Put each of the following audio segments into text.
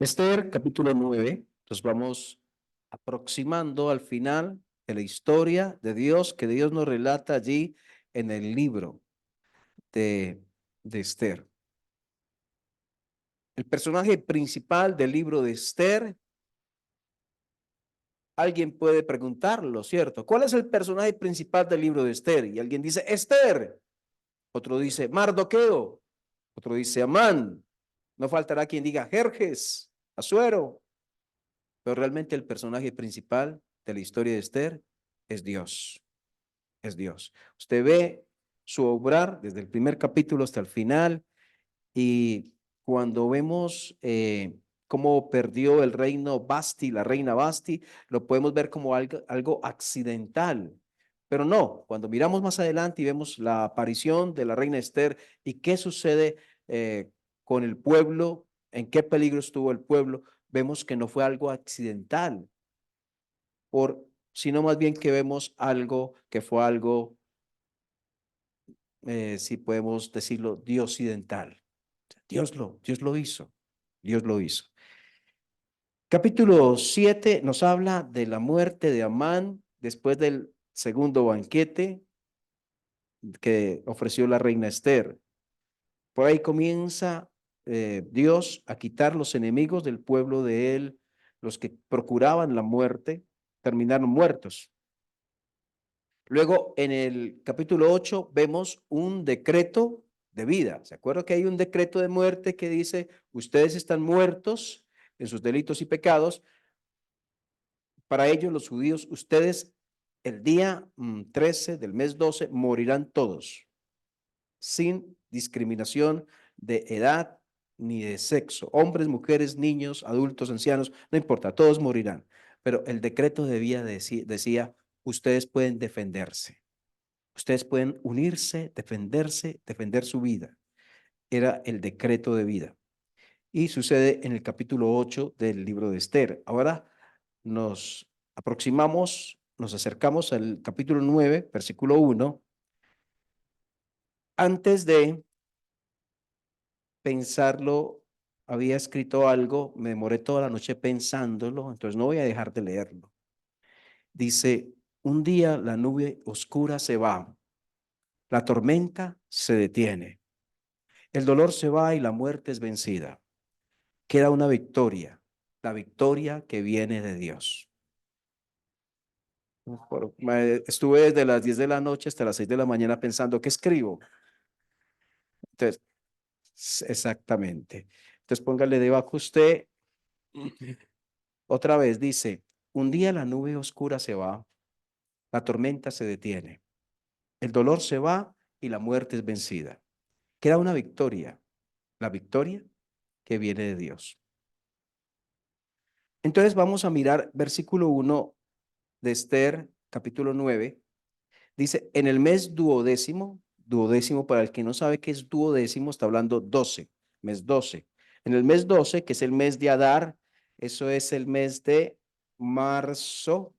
Esther, capítulo 9, nos vamos aproximando al final de la historia de Dios que Dios nos relata allí en el libro de, de Esther. El personaje principal del libro de Esther, alguien puede preguntarlo, ¿cierto? ¿Cuál es el personaje principal del libro de Esther? Y alguien dice, Esther, otro dice, Mardoqueo, otro dice, Amán, no faltará quien diga, Jerjes, Asuero. Pero realmente el personaje principal de la historia de Esther es Dios, es Dios. Usted ve su obrar desde el primer capítulo hasta el final y cuando vemos cómo perdió el reino Basti, la reina Basti, lo podemos ver como algo accidental. Pero no, cuando miramos más adelante y vemos la aparición de la reina Esther y qué sucede con el pueblo, en qué peligro estuvo el pueblo, vemos que no fue algo accidental, sino más bien que vemos algo que fue algo, si podemos decirlo, diosidental. Dios lo hizo, Dios lo hizo. Capítulo 7 nos habla de la muerte de Amán después del segundo banquete que ofreció la reina Esther. Por ahí comienza Dios a quitar los enemigos del pueblo de él, los que procuraban la muerte, terminaron muertos. Luego, en el capítulo 8 vemos un decreto de vida. ¿Se acuerda que hay un decreto de muerte que dice, ustedes están muertos en sus delitos y pecados? Para ellos, los judíos, ustedes el día 13 del mes 12 morirán todos, sin discriminación de edad ni de sexo. Hombres, mujeres, niños, adultos, ancianos, no importa, todos morirán. Pero el decreto de vida decía, ustedes pueden defenderse. Ustedes pueden unirse, defenderse, defender su vida. Era el decreto de vida. Y sucede en el capítulo 8 del libro de Esther. Ahora nos aproximamos, nos acercamos al capítulo 9, versículo 1. Antes de pensarlo, había escrito algo, me demoré toda la noche pensándolo, entonces no voy a dejar de leerlo. Dice, un día la nube oscura se va, la tormenta se detiene. El dolor se va y la muerte es vencida. Queda una victoria, la victoria que viene de Dios. Estuve desde las 10 de la noche hasta las 6 de la mañana pensando, ¿qué escribo? Entonces, exactamente. Entonces póngale debajo usted, otra vez dice, un día la nube oscura se va, la tormenta se detiene, el dolor se va y la muerte es vencida. Queda una victoria, la victoria que viene de Dios. Entonces vamos a mirar versículo 1 de Esther, capítulo 9. Dice, en el mes duodécimo, duodécimo para el que no sabe qué es duodécimo, está hablando 12, mes 12. En el mes 12, que es el mes de Adar, eso es el mes de marzo.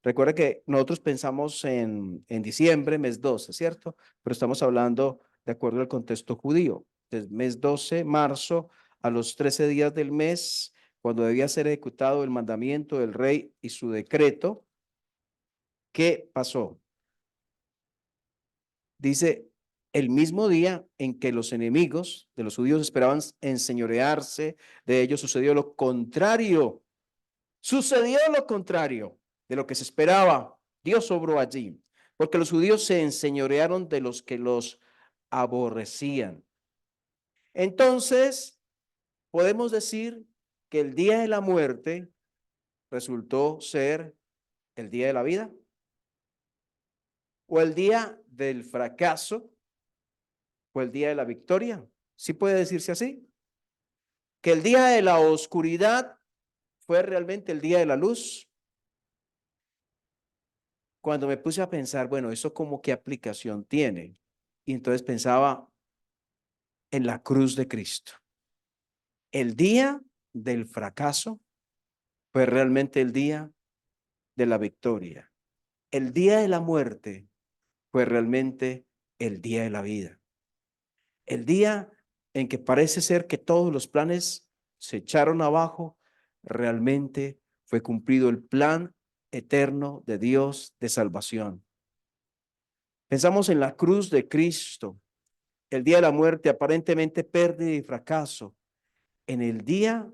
Recuerda que nosotros pensamos en diciembre, mes 12, ¿cierto? Pero estamos hablando de acuerdo al contexto judío. Entonces, mes 12, marzo, a los 13 días del mes, cuando debía ser ejecutado el mandamiento del rey y su decreto, ¿qué pasó? Dice, el mismo día en que los enemigos de los judíos esperaban enseñorearse de ellos, sucedió lo contrario. Sucedió lo contrario de lo que se esperaba. Dios obró allí, porque los judíos se enseñorearon de los que los aborrecían. Entonces, podemos decir que el día de la muerte resultó ser el día de la vida o el día del fracaso o el día de la victoria. ¿Sí puede decirse así? Que el día de la oscuridad fue realmente el día de la luz. Cuando me puse a pensar, bueno, ¿eso como qué aplicación tiene? Y entonces pensaba en la cruz de Cristo. El día del fracaso fue realmente el día de la victoria. El día de la muerte fue realmente el día de la vida. El día en que parece ser que todos los planes se echaron abajo, realmente fue cumplido el plan eterno de Dios de salvación. Pensamos en la cruz de Cristo, el día de la muerte, aparentemente pérdida y fracaso. En el día,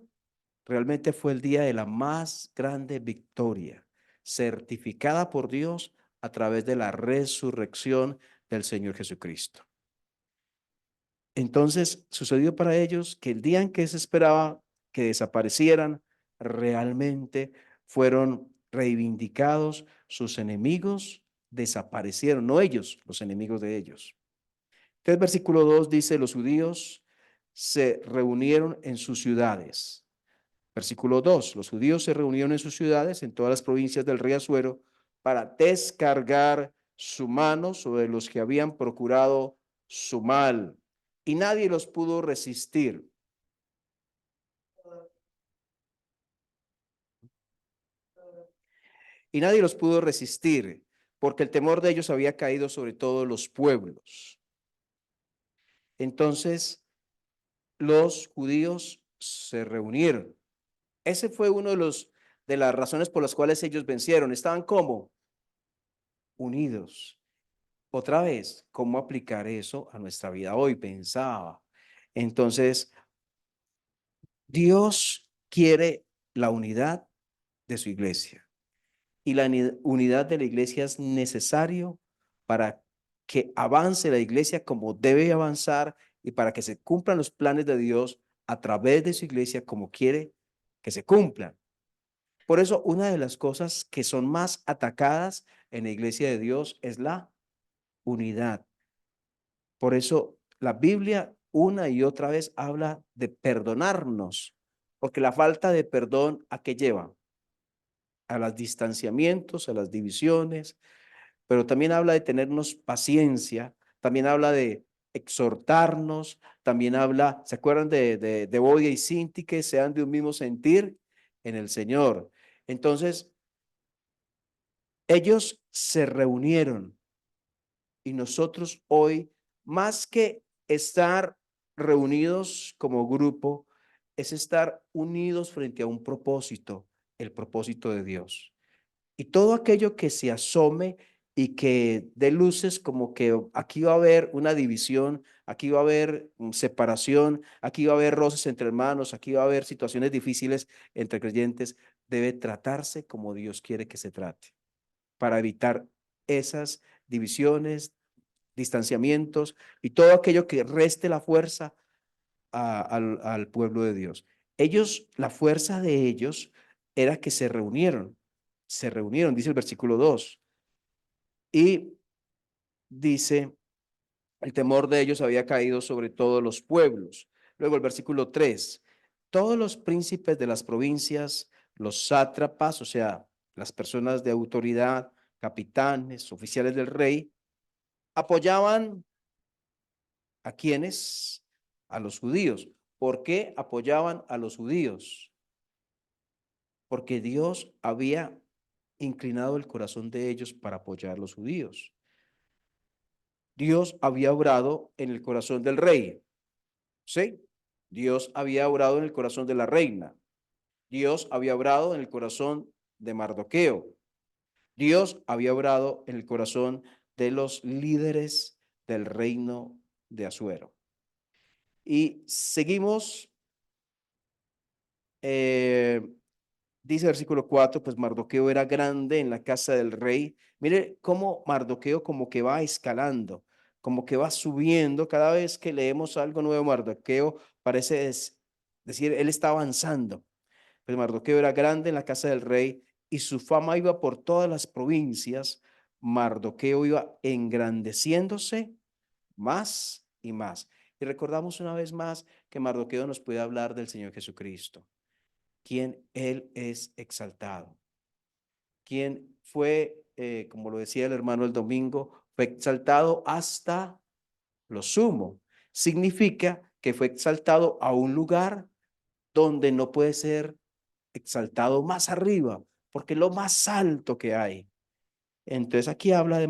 realmente fue el día de la más grande victoria, certificada por Dios a través de la resurrección del Señor Jesucristo. Entonces sucedió para ellos que el día en que se esperaba que desaparecieran, realmente fueron reivindicados, sus enemigos desaparecieron, no ellos, los enemigos de ellos. Entonces, versículo 2 dice, los judíos se reunieron en sus ciudades. Versículo 2, los judíos se reunieron en sus ciudades, en todas las provincias del rey Asuero, para descargar su mano sobre los que habían procurado su mal, y nadie los pudo resistir. Y nadie los pudo resistir, porque el temor de ellos había caído sobre todos los pueblos. Entonces, los judíos se reunieron. Ese fue uno de las razones por las cuales ellos vencieron. Estaban como unidos. Otra vez, ¿cómo aplicar eso a nuestra vida hoy? Pensaba. Entonces, Dios quiere la unidad de su iglesia. Y la unidad de la iglesia es necesario para que avance la iglesia como debe avanzar y para que se cumplan los planes de Dios a través de su iglesia como quiere que se cumplan. Por eso, una de las cosas que son más atacadas en la iglesia de Dios es la unidad. Por eso, la Biblia una y otra vez habla de perdonarnos, porque la falta de perdón, ¿a qué lleva? A los distanciamientos, a las divisiones, pero también habla de tenernos paciencia, también habla de exhortarnos, también habla, ¿se acuerdan de Bodia y Sinti, que sean de un mismo sentir en el Señor? Entonces, ellos se reunieron y nosotros hoy, más que estar reunidos como grupo, es estar unidos frente a un propósito, el propósito de Dios. Y todo aquello que se asome y que dé luces como que aquí va a haber una división, aquí va a haber separación, aquí va a haber roces entre hermanos, aquí va a haber situaciones difíciles entre creyentes, debe tratarse como Dios quiere que se trate, para evitar esas divisiones, distanciamientos y todo aquello que reste la fuerza al pueblo de Dios. Ellos, la fuerza de ellos era que se reunieron, dice el versículo 2, y dice, el temor de ellos había caído sobre todos los pueblos. Luego el versículo 3, todos los príncipes de las provincias, los sátrapas, o sea, las personas de autoridad, capitanes, oficiales del rey, apoyaban a quienes, a los judíos. ¿Por qué apoyaban a los judíos? Porque Dios había inclinado el corazón de ellos para apoyar a los judíos. Dios había obrado en el corazón del rey, ¿sí? Dios había obrado en el corazón de la reina. Dios había obrado en el corazón de Mardoqueo. Dios había obrado en el corazón de los líderes del reino de Asuero. Y seguimos, eh, dice el versículo 4, pues Mardoqueo era grande en la casa del rey. Mire cómo Mardoqueo como que va escalando, como que va subiendo. Cada vez que leemos algo nuevo, Mardoqueo parece decir, él está avanzando. Pues Mardoqueo era grande en la casa del rey y su fama iba por todas las provincias. Mardoqueo iba engrandeciéndose más y más. Y recordamos una vez más que Mardoqueo nos puede hablar del Señor Jesucristo, quien Él es exaltado, quien fue, como lo decía el hermano el domingo, fue exaltado hasta lo sumo. Significa que fue exaltado a un lugar donde no puede ser exaltado más arriba, porque es lo más alto que hay. Entonces aquí habla de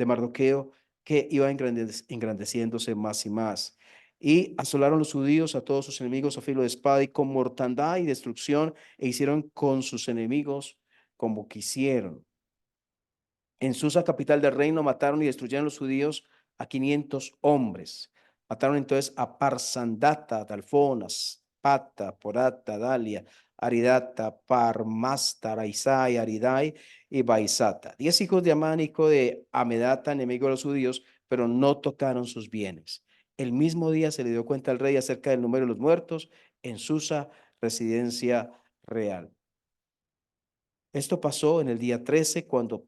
Mardoqueo que iba engrandeciéndose más y más. Y asolaron los judíos a todos sus enemigos a filo de espada y con mortandad y destrucción, e hicieron con sus enemigos como quisieron. En Susa, capital del reino, mataron y destruyeron los judíos a 500 hombres. Mataron entonces a Parsandata, Dalfonas, Pata, Porata, Dalia, Aridata, Parmasta, Raisai, Aridai y Baisata. 10 hijos de Amán, hijo de Amedata, enemigo de los judíos, pero no tocaron sus bienes. El mismo día se le dio cuenta al rey acerca del número de los muertos en Susa, residencia real. Esto pasó en el día 13, cuando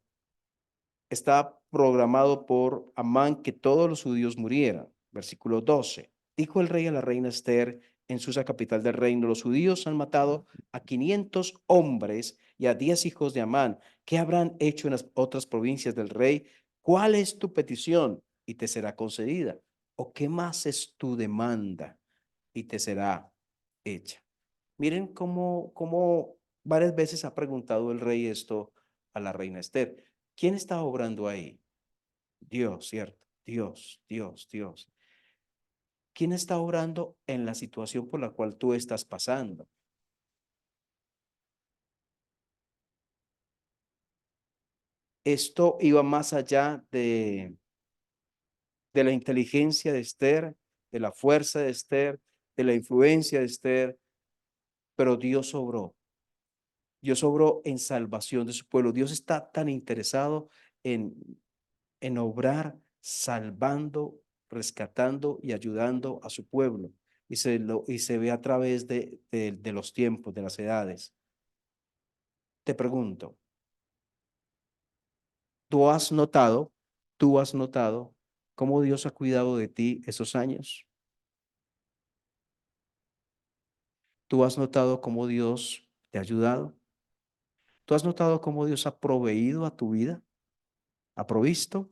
estaba programado por Amán que todos los judíos murieran. Versículo 12. Dijo el rey a la reina Esther en Susa, capital del reino: los judíos han matado a 500 hombres y a 10 hijos de Amán. ¿Qué habrán hecho en las otras provincias del rey? ¿Cuál es tu petición? Y te será concedida. ¿O qué más es tu demanda? Y te será hecha. Miren cómo varias veces ha preguntado el rey esto a la reina Esther. ¿Quién está obrando ahí? Dios, ¿cierto? Dios, Dios, Dios. ¿Quién está obrando en la situación por la cual tú estás pasando? Esto iba más allá de la inteligencia de Esther, de la fuerza de Esther, de la influencia de Esther, pero Dios obró. Dios obró en salvación de su pueblo. Dios está tan interesado en, en obrar, salvando, rescatando y ayudando a su pueblo. Y se ve a través de los tiempos, de las edades. Te pregunto, ¿tú has notado, tú has notado cómo Dios ha cuidado de ti esos años? ¿Tú has notado cómo Dios te ha ayudado? ¿Tú has notado cómo Dios ha proveído a tu vida? ¿Ha provisto?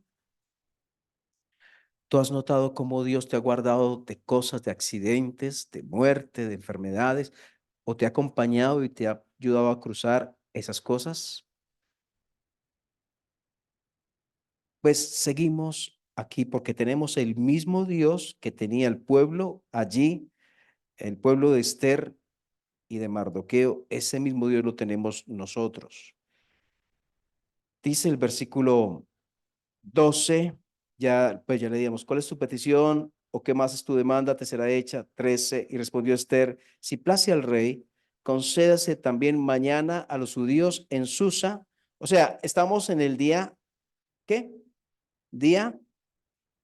¿Tú has notado cómo Dios te ha guardado de cosas, de accidentes, de muerte, de enfermedades, o te ha acompañado y te ha ayudado a cruzar esas cosas? Pues seguimos aquí porque tenemos el mismo Dios que tenía el pueblo allí, el pueblo de Esther y de Mardoqueo. Ese mismo Dios lo tenemos nosotros. Dice el versículo 12, ya, pues ya le digamos, ¿cuál es tu petición o qué más es tu demanda? Te será hecha. 13, y respondió Esther: si place al rey, concédase también mañana a los judíos en Susa. O sea, estamos en el día, ¿qué? Día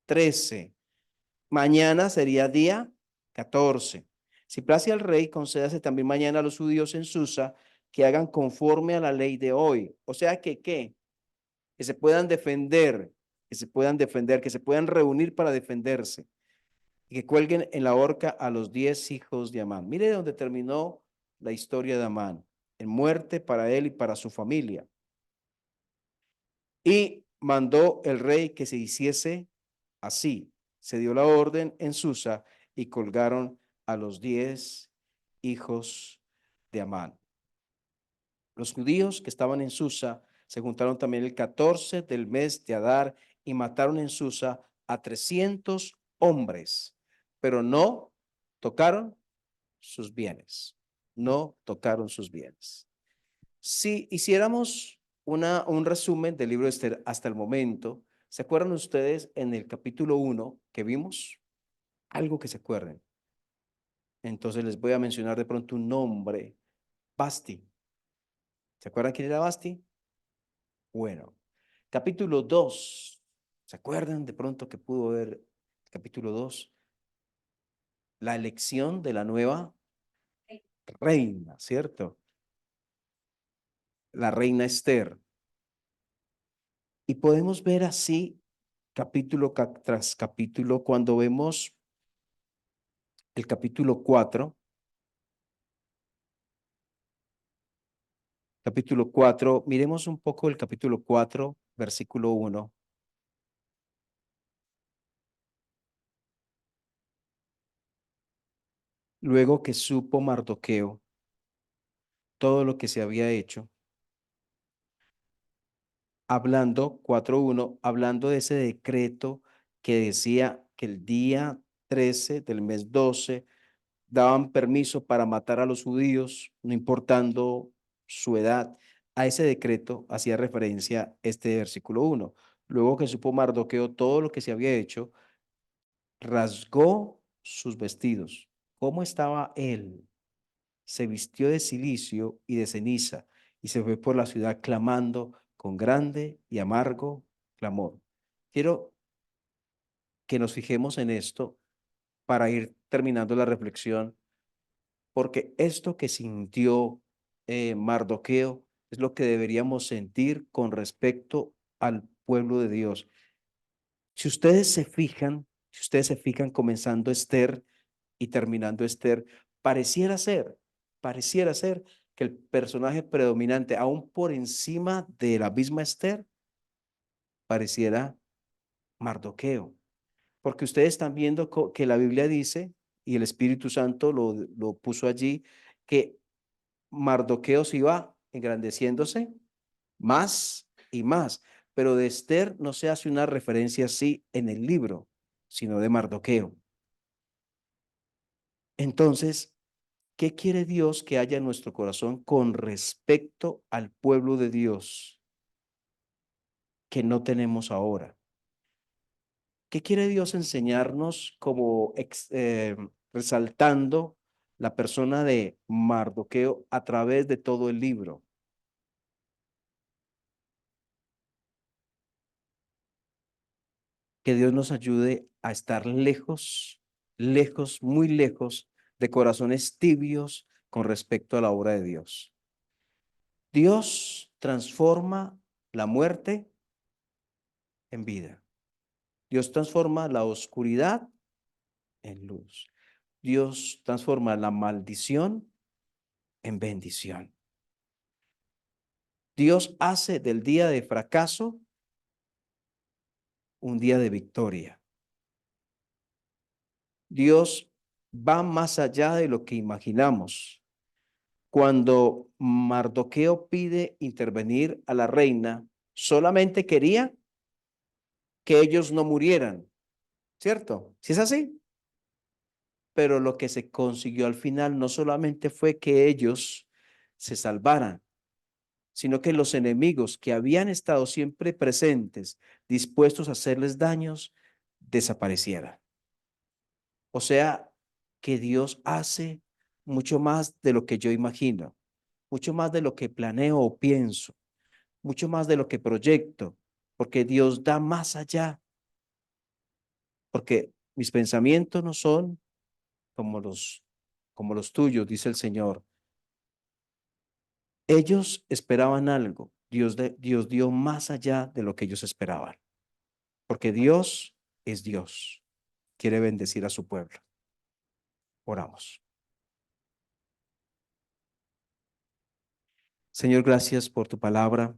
13. Mañana sería día 14. Si place al rey, concédase también mañana a los judíos en Susa que hagan conforme a la ley de hoy. O sea que, ¿qué? Que se puedan defender, que se puedan defender, que se puedan reunir para defenderse y que cuelguen en la horca a los 10 hijos de Amán. Mire dónde terminó la historia de Amán, en muerte para él y para su familia. Y mandó el rey que se hiciese así. Se dio la orden en Susa y colgaron a los 10 hijos de Amán. Los judíos que estaban en Susa se juntaron también el 14 del mes de Adar y mataron en Susa a 300 hombres, pero no tocaron sus bienes. No tocaron sus bienes. Si hiciéramos un resumen del libro de Esther hasta el momento, ¿se acuerdan ustedes en el capítulo 1 que vimos? Algo que se acuerden. Entonces les voy a mencionar de pronto un nombre: Basti. ¿Se acuerdan quién era Basti? Bueno, capítulo 2. ¿Se acuerdan de pronto que pudo haber capítulo 2? La elección de la nueva reina, ¿cierto? La reina Esther. Y podemos ver así capítulo tras capítulo cuando vemos el capítulo 4. Capítulo 4, miremos un poco el capítulo 4, versículo 1. Luego que supo Mardoqueo todo lo que se había hecho, hablando, 4:1, hablando de ese decreto que decía que el día 13 del mes 12 daban permiso para matar a los judíos, no importando su edad. A ese decreto hacía referencia este versículo 1. Luego que supo Mardoqueo todo lo que se había hecho, rasgó sus vestidos. ¿Cómo estaba él? Se vistió de cilicio y de ceniza y se fue por la ciudad clamando con grande y amargo clamor. Quiero que nos fijemos en esto para ir terminando la reflexión, porque esto que sintió Mardoqueo es lo que deberíamos sentir con respecto al pueblo de Dios. Si ustedes se fijan comenzando Esther y terminando Esther, pareciera ser, pareciera ser que el personaje predominante, aún por encima de la misma Esther, pareciera Mardoqueo. Porque ustedes están viendo que la Biblia dice, y el Espíritu Santo lo puso allí, que Mardoqueo se iba engrandeciéndose más y más. Pero de Esther no se hace una referencia así en el libro, sino de Mardoqueo. Entonces, ¿qué quiere Dios que haya en nuestro corazón con respecto al pueblo de Dios que no tenemos ahora? ¿Qué quiere Dios enseñarnos como resaltando la persona de Mardoqueo a través de todo el libro? Que Dios nos ayude a estar lejos, lejos, muy lejos de corazones tibios con respecto a la obra de Dios. Dios transforma la muerte en vida. Dios transforma la oscuridad en luz. Dios transforma la maldición en bendición. Dios hace del día de fracaso un día de victoria. Dios va más allá de lo que imaginamos. Cuando Mardoqueo pide intervenir a la reina, solamente quería que ellos no murieran, ¿cierto? ¿Sí es así? Pero lo que se consiguió al final no solamente fue que ellos se salvaran, sino que los enemigos que habían estado siempre presentes, dispuestos a hacerles daños, desaparecieran. O sea, que Dios hace mucho más de lo que yo imagino, mucho más de lo que planeo o pienso, mucho más de lo que proyecto, porque Dios da más allá, porque mis pensamientos no son como como los tuyos, dice el Señor. Ellos esperaban algo, Dios dio más allá de lo que ellos esperaban, porque Dios es Dios, quiere bendecir a su pueblo. Oramos. Señor, gracias por tu palabra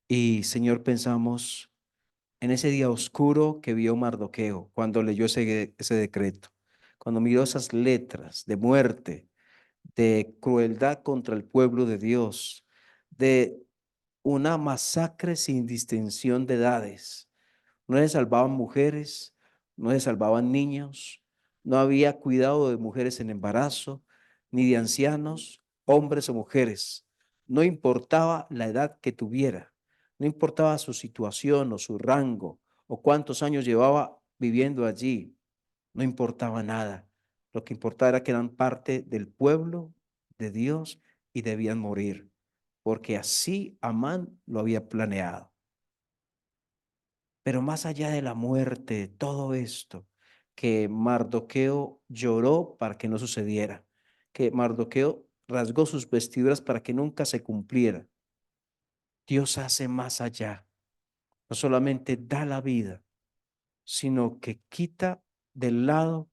y Señor, pensamos en ese día oscuro que vio Mardoqueo cuando leyó ese decreto, cuando miró esas letras de muerte, de crueldad contra el pueblo de Dios, de una masacre sin distinción de edades. No se salvaban mujeres, no se salvaban niños, no había cuidado de mujeres en embarazo, ni de ancianos, hombres o mujeres. No importaba la edad que tuviera, no importaba su situación o su rango o cuántos años llevaba viviendo allí, no importaba nada. Lo que importaba era que eran parte del pueblo de Dios y debían morir, porque así Amán lo había planeado. Pero más allá de la muerte, todo esto, que Mardoqueo lloró para que no sucediera, que Mardoqueo rasgó sus vestiduras para que nunca se cumpliera. Dios hace más allá, no solamente da la vida, sino que quita del lado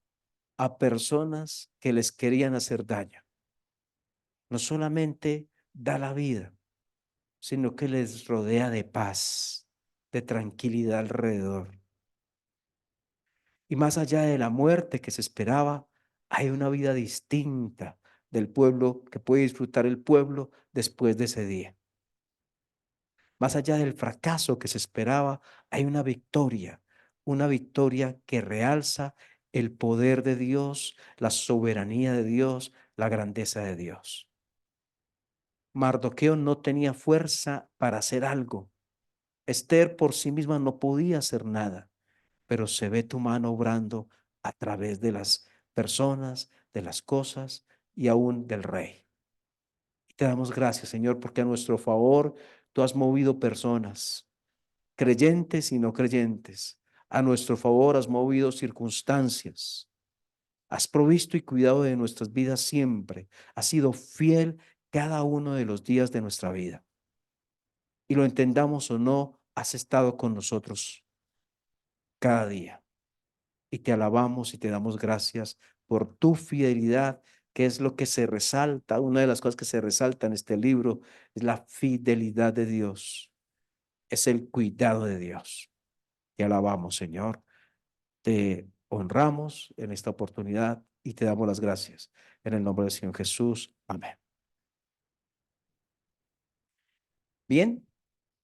a personas que les querían hacer daño. No solamente da la vida, sino que les rodea de paz, de tranquilidad alrededor. Y más allá de la muerte que se esperaba, hay una vida distinta del pueblo que puede disfrutar el pueblo después de ese día. Más allá del fracaso que se esperaba, hay una victoria, una victoria que realza el poder de Dios, la soberanía de Dios, la grandeza de Dios. Mardoqueo no tenía fuerza para hacer algo. Esther por sí misma no podía hacer nada, pero se ve tu mano obrando a través de las personas, de las cosas y aún del rey. Y te damos gracias, Señor, porque a nuestro favor tú has movido personas, creyentes y no creyentes. A nuestro favor has movido circunstancias. Has provisto y cuidado de nuestras vidas siempre. Has sido fiel cada uno de los días de nuestra vida. Y lo entendamos o no, has estado con nosotros cada día. Y te alabamos y te damos gracias por tu fidelidad, que es lo que se resalta. Una de las cosas que se resalta en este libro es la fidelidad de Dios, es el cuidado de Dios. Te alabamos, Señor. Te honramos en esta oportunidad y te damos las gracias. En el nombre del Señor Jesús. Amén. Bien.